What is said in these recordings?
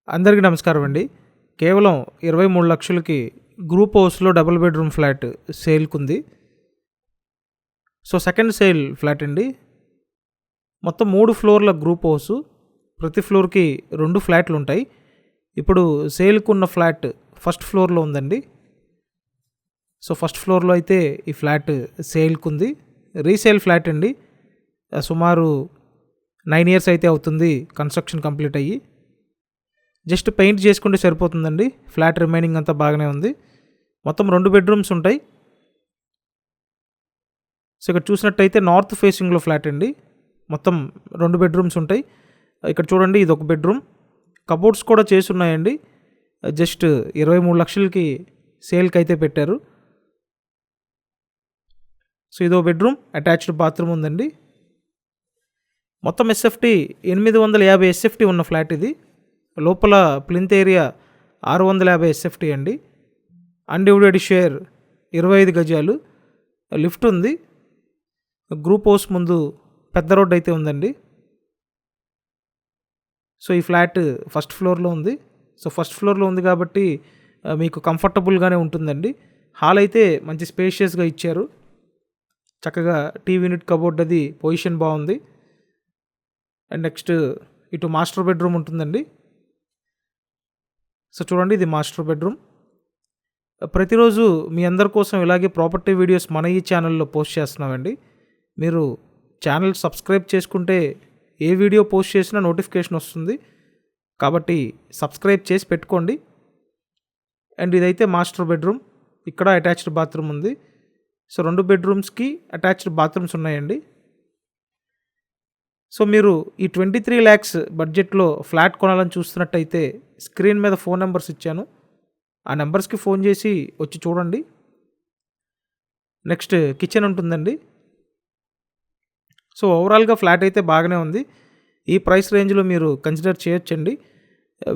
అందరికీ నమస్కారం అండి. కేవలం 23,00,000కి గ్రూప్ హౌస్‌లో డబుల్ బెడ్‌రూమ్ ఫ్లాట్ సేల్‌కుంది. సో, సెకండ్ సేల్ ఫ్లాట్ అండి. మొత్తం 3 ఫ్లోర్ల గ్రూప్ హౌసు. ప్రతి ఫ్లోర్‌కి 2 ఫ్లాట్లుంటాయి. ఇప్పుడు సేల్‌కున్న ఫ్లాట్ ఫస్ట్ ఫ్లోర్‌లో ఉందండి. సో, ఫస్ట్ ఫ్లోర్‌లో అయితే ఈ ఫ్లాట్ సేల్‌కుంది. రీసేల్ ఫ్లాట్ అండి. సుమారు 9 ఇయర్స్ అయితే అవుతుంది కన్‌స్ట్రక్షన్ కంప్లీట్ అయ్యి. జస్ట్ పెయింట్ చేసుకుంటే సరిపోతుందండి. ఫ్లాట్ రిమైనింగ్ అంతా బాగానే ఉంది. మొత్తం 2 బెడ్‌రూమ్స్ ఉంటాయి. సో, ఇక్కడ చూసినట్టయితే నార్త్ ఫేసింగ్‌లో ఫ్లాట్ అండి. మొత్తం 2 బెడ్‌రూమ్స్ ఉంటాయి. ఇక్కడ చూడండి, ఇదొక బెడ్‌రూమ్. కబోర్డ్స్ కూడా చేసున్నాయండి. జస్ట్ 23,00,000కి సేల్‌కి అయితే పెట్టారు. సో, ఇదో బెడ్‌రూమ్, అటాచ్డ్ బాత్రూమ్ ఉందండి. మొత్తం ఎస్ఎఫ్టీ 850 ఎస్ఎఫ్టీ ఉన్న ఫ్లాట్ ఇది. లోపల ప్లింత్ ఏరియా 650 ఎస్ఎఫ్టీ అండి. అన్డివైడెడ్ షేర్ 25 గజాలు. లిఫ్ట్ ఉంది. గ్రూప్ హౌస్ ముందు పెద్ద రోడ్ అయితే ఉందండి. సో, ఈ ఫ్లాట్ ఫస్ట్ ఫ్లోర్లో ఉంది. సో, ఫస్ట్ ఫ్లోర్లో ఉంది కాబట్టి మీకు కంఫర్టబుల్గానే ఉంటుందండి. హాల్ అయితే మంచి స్పేషియస్గా ఇచ్చారు. చక్కగా టీవీ యూనిట్, కబోర్డ్ అది పొజిషన్ బాగుంది. అండ్ నెక్స్ట్ ఇటు మాస్టర్ బెడ్రూమ్ ఉంటుందండి. సో, చూడండి, ఇది మాస్టర్ బెడ్రూమ్. ప్రతిరోజు మీ అందరి కోసం ఇలాగే ప్రాపర్టీ వీడియోస్ మన ఈ ఛానల్లో పోస్ట్ చేస్తున్నామండి. మీరు ఛానల్ సబ్స్క్రైబ్ చేసుకుంటే ఏ వీడియో పోస్ట్ చేసినా నోటిఫికేషన్ వస్తుంది. కాబట్టి సబ్స్క్రైబ్ చేసి పెట్టుకోండి. అండ్ ఇదైతే మాస్టర్ బెడ్రూమ్. ఇక్కడ అటాచ్డ్ బాత్రూమ్ ఉంది. సో, 2 బెడ్రూమ్స్కి అటాచ్డ్ బాత్రూమ్స్ ఉన్నాయండి. సో, మీరు ఈ 23 lakhs బడ్జెట్లో ఫ్లాట్ కొనాలని చూస్తున్నట్టయితే స్క్రీన్ మీద ఫోన్ నెంబర్స్ ఇచ్చాను. ఆ నెంబర్స్కి ఫోన్ చేసి వచ్చి చూడండి. నెక్స్ట్ కిచెన్ ఉంటుందండి. సో, ఓవరాల్గా ఫ్లాట్ అయితే బాగానే ఉంది. ఈ ప్రైస్ రేంజ్లో మీరు కన్సిడర్ చేయొచ్చండి.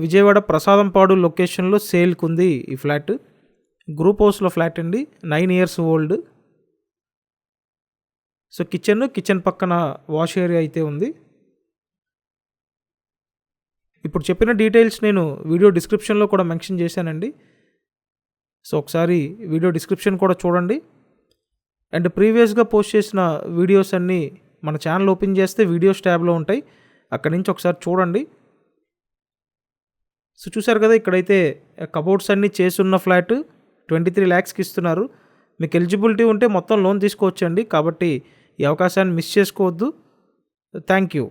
విజయవాడ ప్రసాదంపాడు లొకేషన్లో సేల్కి ఉంది ఈ ఫ్లాట్. గ్రూప్ హౌస్లో ఫ్లాట్ అండి. 9 ఇయర్స్ ఓల్డ్. సో, కిచెన్ పక్కన వాష్ ఏరియా అయితే ఉంది. ఇప్పుడు చెప్పిన డీటెయిల్స్ నేను వీడియో డిస్క్రిప్షన్లో కూడా మెన్షన్ చేశానండి. సో, ఒకసారి వీడియో డిస్క్రిప్షన్ కూడా చూడండి. అండ్ ప్రీవియస్గా పోస్ట్ చేసిన వీడియోస్ అన్నీ మన ఛానల్ ఓపెన్ చేస్తే వీడియోస్ ట్యాబ్లో ఉంటాయి. అక్కడి నుంచి ఒకసారి చూడండి. సో, చూసారు కదా, ఇక్కడైతే కబోర్డ్స్ అన్నీ చేసున్న ఫ్లాట్ 23 lakhsకి ఇస్తున్నారు. మీకు ఎలిజిబిలిటీ ఉంటే మొత్తం లోన్ తీసుకోవచ్చండి. కాబట్టి ఈ అవకాశాన్ని మిస్ చేసుకోవద్దు. Thank you.